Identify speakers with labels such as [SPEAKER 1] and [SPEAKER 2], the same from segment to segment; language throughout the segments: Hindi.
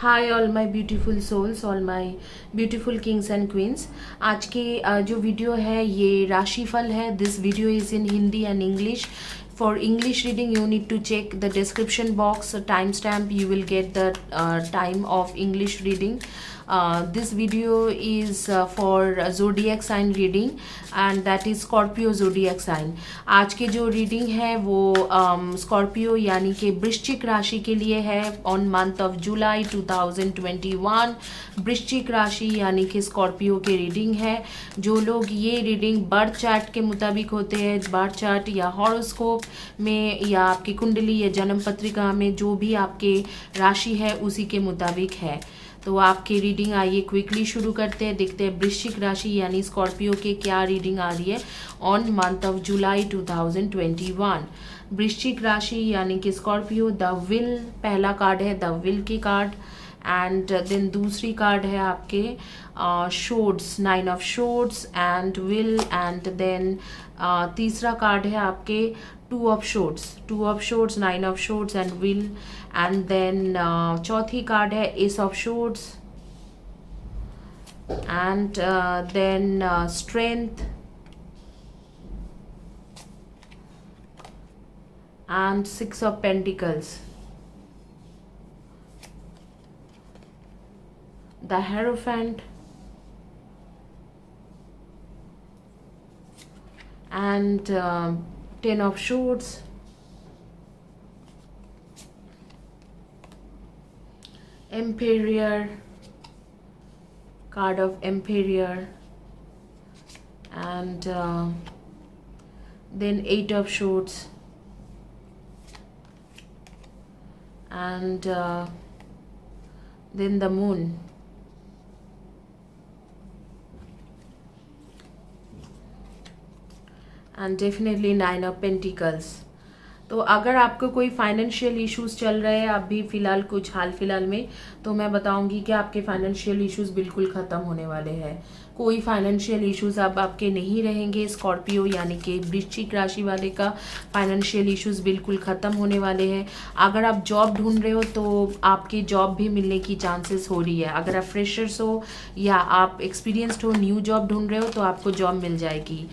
[SPEAKER 1] Hi all my beautiful souls, all my beautiful kings and queens. आज के जो वीडियो है ये राशिफल है। This video is in Hindi and English. For English reading you need to check the description box timestamp. You will get the time of English reading. This video is for zodiac sign reading and that is Scorpio zodiac sign. आज के जो रीडिंग है वो स्कॉर्पियो यानी कि वृश्चिक राशि के लिए है ऑन मंथ ऑफ जुलाई 2021. वृश्चिक राशि यानी कि स्कॉर्पियो की रीडिंग है. जो लोग ये रीडिंग बर्थ चार्ट के मुताबिक होते हैं, बर्थ चार्ट या हॉरोस्कोप में या आपकी कुंडली या जन्म पत्रिका में जो भी आपके राशि है उसी के मुताबिक है. तो आपकी रीडिंग आइए क्विकली शुरू करते हैं. देखते हैं वृश्चिक राशि यानी स्कॉर्पियो के क्या रीडिंग आ रही है ऑन मंथ ऑफ जुलाई 2021. वृश्चिक राशि यानी कि स्कॉर्पियो, द विल पहला कार्ड है, द विल की कार्ड. एंड देन दूसरी कार्ड है आपके swords, 9 of swords and wheel. And then तीसरा कार्ड है आपके 2 of swords, 9 of swords and wheel. And then चौथी कार्ड है ace of swords and then strength and 6 of pentacles. The Hierophant and 10 of Swords, Emperor, card of Emperor, and then 8 of Swords and then the Moon. And definitely 9 of pentacles. तो अगर आपको कोई फाइनेंशियल इश्यूज चल रहे हैं अभी फ़िलहाल, कुछ हाल फिलहाल में, तो मैं बताऊंगी कि आपके फाइनेंशियल इश्यूज बिल्कुल ख़त्म होने वाले हैं. कोई फाइनेंशियल इश्यूज अब आपके नहीं रहेंगे. स्कॉर्पियो यानी कि वृश्चिक राशि वाले का फाइनेंशियल इश्यूज बिल्कुल ख़त्म होने वाले हैं. अगर आप जॉब ढूंढ रहे हो तो आपकी जॉब भी मिलने की चांसेस हो रही है. अगर आप फ्रेशर्स हो या आप एक्सपीरियंस्ड हो, न्यू जॉब ढूंढ रहे हो तो आपको जॉब मिल जाएगी.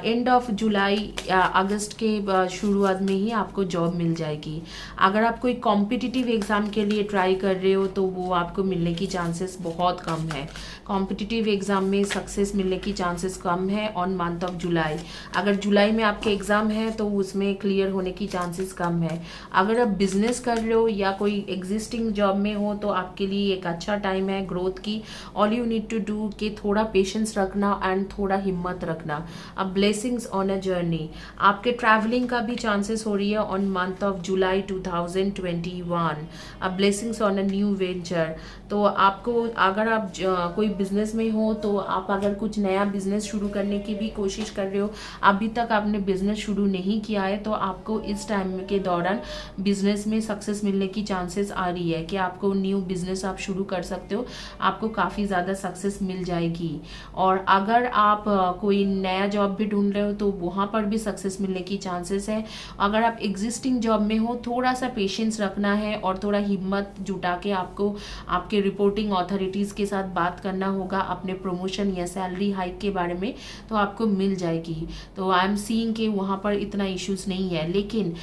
[SPEAKER 1] एंड ऑफ जुलाई या अगस्त के शुरुआत में ही आपको जॉब मिल जाएगी. अगर आप कोई कॉम्पिटिटिव एग्ज़ाम के लिए ट्राई कर रहे हो तो वो आपको मिलने की चांसेस बहुत कम है. कॉम्पिटिटिव एग्ज़ाम में सक्सेस मिलने की चांसेस कम है ऑन मंथ ऑफ जुलाई. अगर जुलाई में आपके एग्ज़ाम है तो उसमें क्लियर होने की चांसेस कम है. अगर आप बिजनेस कर रहे हो या कोई एग्जिस्टिंग जॉब में हो तो आपके लिए एक अच्छा टाइम है ग्रोथ की. All you need to do कि थोड़ा पेशेंस रखना एंड थोड़ा हिम्मत रखना. अब ब्लेसिंग्स ऑन अ जर्नी. आपके ट्रैवलिंग का भी चांसेस हो रही है ऑन मंथ ऑफ जुलाई 2021. अब blessings on a new venture. तो आपको अगर आप कोई बिजनेस में हो तो आप अगर कुछ नया बिजनेस शुरू करने की भी कोशिश कर रहे हो, अभी तक आपने बिजनेस शुरू नहीं किया है, तो आपको इस टाइम के दौरान बिजनेस में सक्सेस मिलने की चांसेस आ रही है कि आपको न्यू बिजनेस आप शुरू कर सकते हो. आपको काफ़ी ज़्यादा सक्सेस मिल जाएगी. और अगर आप कोई नया जॉब भी ढूंढ रहे हो तो वहाँ पर भी सक्सेस मिलने की चांसेस है. अगर आप एग्जिस्टिंग जॉब में हो थोड़ा सा पेशेंस रखना है और थोड़ा हिम्मत जुटा के आपको आपके रिपोर्टिंग अथॉरिटीज़ के साथ बात करना होगा अपने प्रमोशन या सैलरी हाइक के बारे में, तो आपको मिल जाएगी. तो आई एम सीइंग कि वहाँ पर इतना इश्यूज नहीं है. लेकिन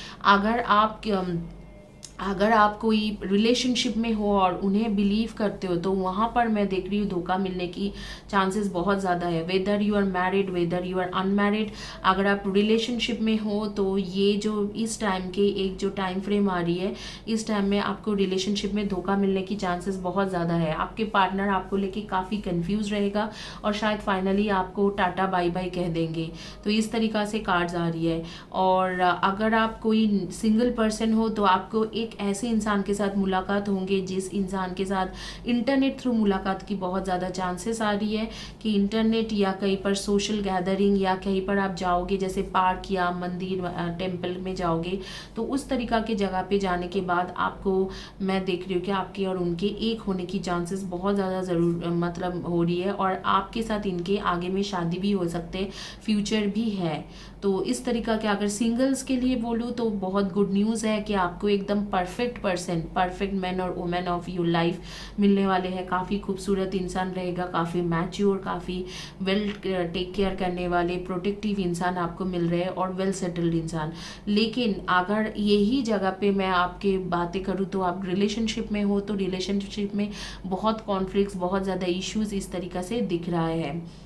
[SPEAKER 1] अगर आप कोई रिलेशनशिप में हो और उन्हें बिलीव करते हो तो वहाँ पर मैं देख रही हूँ धोखा मिलने की चांसेस बहुत ज़्यादा है. Whether you are married, whether you are unmarried, अगर आप रिलेशनशिप में हो तो ये जो इस टाइम के एक जो टाइम फ्रेम आ रही है, इस टाइम में आपको रिलेशनशिप में धोखा मिलने की चांसेस बहुत ज़्यादा है. आपके पार्टनर आपको लेके काफ़ी कन्फ्यूज रहेगा और शायद फाइनली आपको टाटा बाय बाय कह देंगे. तो इस तरीक़ा से कार्ड्स आ रही है. और अगर आप कोई सिंगल पर्सन हो तो आपको एक ऐसे इंसान के साथ मुलाकात होंगे जिस इंसान के साथ इंटरनेट थ्रू मुलाकात की बहुत ज़्यादा चांसेस आ रही है कि इंटरनेट या कहीं पर सोशल गैदरिंग या कहीं पर आप जाओगे जैसे पार्क या मंदिर टेम्पल में जाओगे, तो उस तरीका के जगह पे जाने के बाद आपको मैं देख रही हूँ कि आपके और उनके एक होने की चांसेस बहुत ज़्यादा ज़रूर मतलब हो रही है. और आपके साथ इनके आगे में शादी भी हो सकते हैं, फ्यूचर भी है. तो इस तरीका के अगर सिंगल्स के लिए बोलूँ तो बहुत गुड न्यूज़ है कि आपको एकदम परफेक्ट पर्सन, परफेक्ट मैन और वुमेन ऑफ योर लाइफ मिलने वाले हैं। काफ़ी खूबसूरत इंसान रहेगा, काफ़ी मैच्योर, काफ़ी वेल टेक केयर करने वाले प्रोटेक्टिव इंसान आपको मिल रहे हैं और वेल सेटल्ड इंसान। लेकिन अगर यही जगह पे मैं आपके बातें करूँ तो आप रिलेशनशिप में हो, तो रिलेशनशिप में बहुत कॉन्फ्लिक्ट्स, बहुत ज़्यादा इश्यूज इस तरीक़ा से दिख रहा है।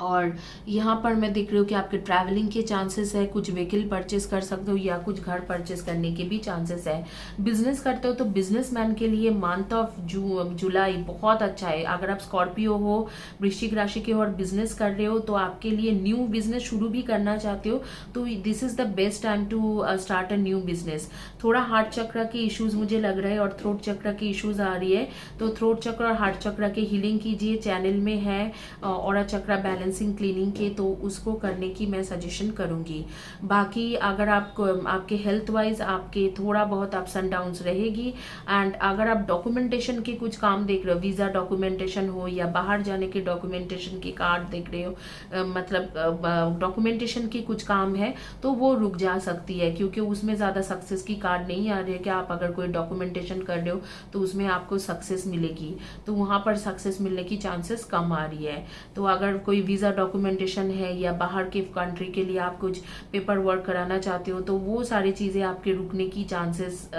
[SPEAKER 1] और यहाँ पर मैं देख रही हूँ कि आपके ट्रैवलिंग के चांसेस है, कुछ व्हीकल परचेस कर सकते हो या कुछ घर परचेस करने के भी चांसेस है। बिजनेस करते हो तो बिजनेसमैन के लिए मंथ ऑफ जुलाई बहुत अच्छा है। अगर आप स्कॉर्पियो हो, वृश्चिक राशि के हो और बिजनेस कर रहे हो तो आपके लिए न्यू बिजनेस शुरू भी करना चाहते हो तो this is the best time to start a new business. थोड़ा हार्ट चक्र के इश्यूज मुझे लग रहा है और थ्रोट चक्र के इश्यूज आ रही है, तो थ्रोट चक्र और हार्ट चक्र के हीलिंग कीजिए। चैनल में है और चक्र बैलेंस क्लीनिंग के, तो उसको करने की मैं सजेशन करूंगी। बाकी अगर आपको आपके हेल्थ वाइज आपके थोड़ा बहुत अप्स एंड डाउन्स रहेगी। एंड अगर आप डॉक्यूमेंटेशन के कुछ काम देख रहे हो, वीजा डॉक्यूमेंटेशन हो या बाहर जाने के डॉक्यूमेंटेशन के कार्ड देख रहे हो, मतलब डॉक्यूमेंटेशन की कुछ काम है तो वो रुक जा सकती है, क्योंकि उसमें ज्यादा सक्सेस की कार्ड नहीं आ रही है कि आप अगर कोई डॉक्यूमेंटेशन कर रहे हो तो उसमें आपको सक्सेस मिलेगी, तो वहां पर सक्सेस मिलने की चांसेस कम आ रही है। तो अगर कोई वीजा डॉक्यूमेंटेशन है या बाहर के कंट्री के लिए आप कुछ पेपर वर्क कराना चाहते हो तो वो सारी चीजें आपके रुकने की चांसेस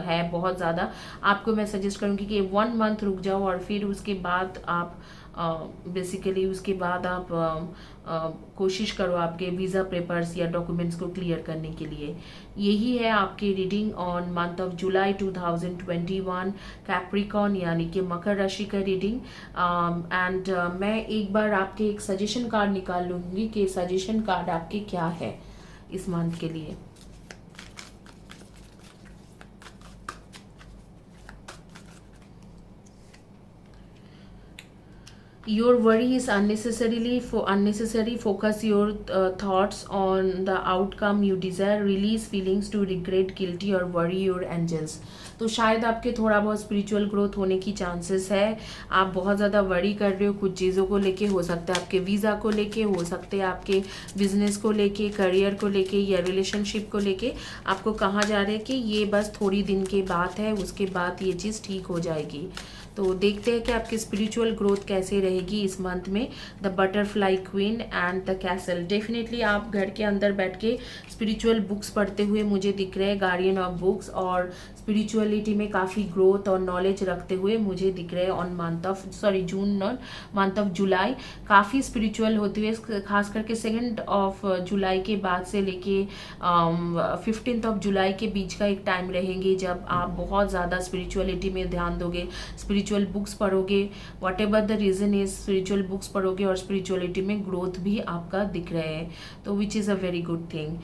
[SPEAKER 1] है बहुत ज्यादा। आपको मैं सजेस्ट करूंगी कि 1 मंथ रुक जाओ और फिर उसके बाद आप बेसिकली उसके बाद आप कोशिश करो आपके वीज़ा पेपर्स या डॉक्यूमेंट्स को क्लियर करने के लिए। यही है आपकी reading on month of July 2021 Capricorn यानी कि मकर राशि का रीडिंग। एंड मैं एक बार आपके एक सजेशन कार्ड निकाल लूँगी कि सजेशन कार्ड आपके क्या है इस मंथ के लिए। Your worry is unnecessary. Focus your thoughts on the outcome you desire. Release feelings to regret, guilty or worry your angels. तो शायद आपके थोड़ा बहुत स्पिरिचुअल ग्रोथ होने की चांसेस है। आप बहुत ज़्यादा वरी कर रहे हो कुछ चीज़ों को लेके, हो सकता है आपके वीज़ा को लेके, हो सकते हैं आपके बिजनेस को लेके, करियर को लेके या रिलेशनशिप को लेके। आपको कहा जा रहा है कि ये बस थोड़ी दिन की बात है, उसके बाद ये चीज़ ठीक हो जाएगी। तो देखते हैं कि आपकी स्पिरिचुअल ग्रोथ कैसे रहेगी इस मंथ में। The butterfly queen and the castle. Definitely आप घर के अंदर बैठ के स्पिरिचुअल बुक्स पढ़ते हुए मुझे दिख रहे हैं, गार्डियन ऑफ बुक्स, और स्पिरिचुअलिटी में काफ़ी ग्रोथ और नॉलेज रखते हुए मुझे दिख रहे हैं on June not month of July. काफ़ी स्पिरिचुअल होते हुए, खास करके 2 ऑफ जुलाई के बाद से लेके 15 ऑफ जुलाई के बीच का एक टाइम रहेंगे जब आप बहुत ज़्यादा स्पिरिचुअलिटी में ध्यान दोगे, स्पिरिचुअल बुक्स पढ़ोगे, whatever the reason is spiritual books पढ़ोगे और स्पिरिचुअलिटी में ग्रोथ भी आपका दिख रहा है, तो which is a very good thing.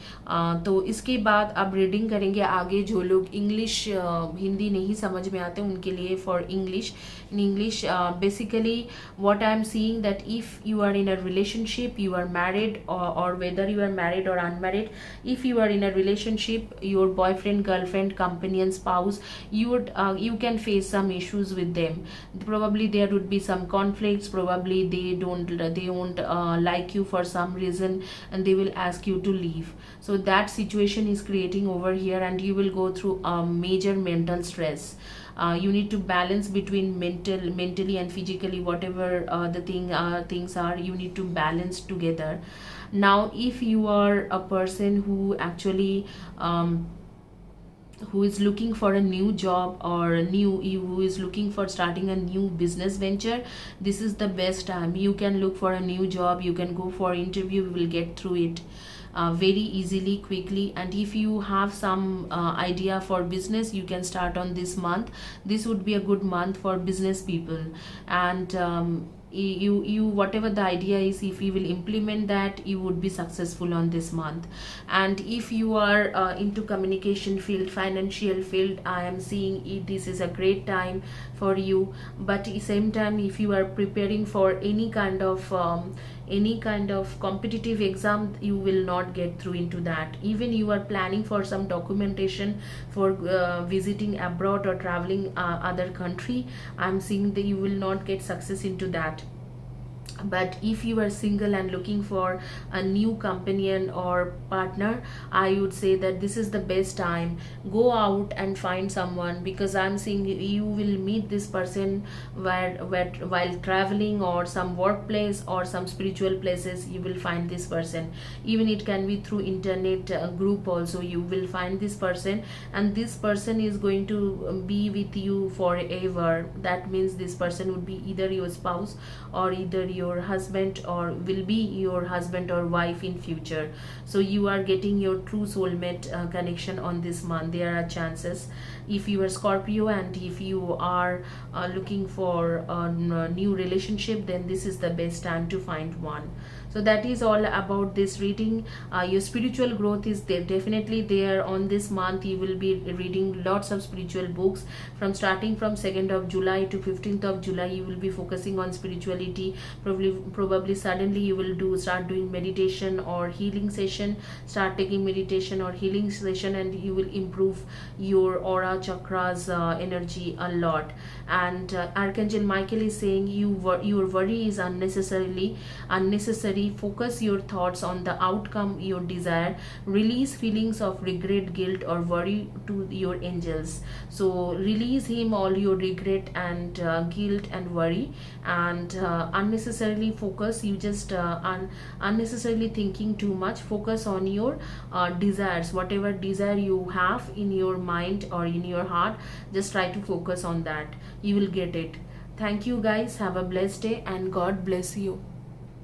[SPEAKER 1] तो इसके बाद अब रीडिंग करेंगे आगे। जो लोग इंग्लिश हिंदी नहीं समझ में आते उनके लिए for English, in English, basically what I am seeing that if you are in a relationship, you are married or whether you are married or unmarried, if you are in a relationship, your boyfriend, girlfriend, companion, spouse, you can face some issues with them. Probably there would be some conflicts, probably they won't like you for some reason and they will ask you to leave. So that situation is creating over here and you will go through a major mental stress. You need to balance between mentally and physically, whatever the things are, you need to balance together. Now if you are a person who actually who is looking for a new job or who is looking for starting a new business venture, this is the best time. You can look for a new job, you can go for interview, you will get through it very easily, quickly. And if you have some idea for business, you can start on this month. This would be a good month for business people. And you whatever the idea is, if you will implement that, you would be successful on this month. And if you are into communication field, financial field, I am seeing this is a great time for you. But at the same time, if you are preparing for any kind of competitive exam, you will not get through into that. Even you are planning for some documentation for visiting abroad or traveling other country, I'm seeing that you will not get success into that. But if you are single and looking for a new companion or partner, I would say that this is the best time. Go out and find someone, because I'm seeing you will meet this person while traveling or some workplace or some spiritual places. You will find this person. Even it can be through internet group also, you will find this person, and this person is going to be with you forever. That means this person would be either your spouse or either your husband, or will be your husband or wife in future. So you are getting your true soulmate connection on this month. There are chances. If you are Scorpio and if you are looking for a new relationship, then this is the best time to find one. So that is all about this reading. Your spiritual growth is there, definitely there on this month. You will be reading lots of spiritual books from starting from 2nd of July to 15th of July. You will be focusing on spirituality. Probably suddenly you will start doing meditation or healing session. Start taking meditation or healing session, and you will improve your aura chakras energy a lot. And Archangel Michael is saying your worry is unnecessary. Focus your thoughts on the outcome you desire. Release feelings of regret, guilt, or worry to your angels. So release him all your regret and guilt and worry, and unnecessarily focus. You just unnecessarily thinking too much. Focus on your desires, whatever desire you have in your mind or in your heart. Just try to focus on that. You will get it. Thank you guys. Have a blessed day and God bless you.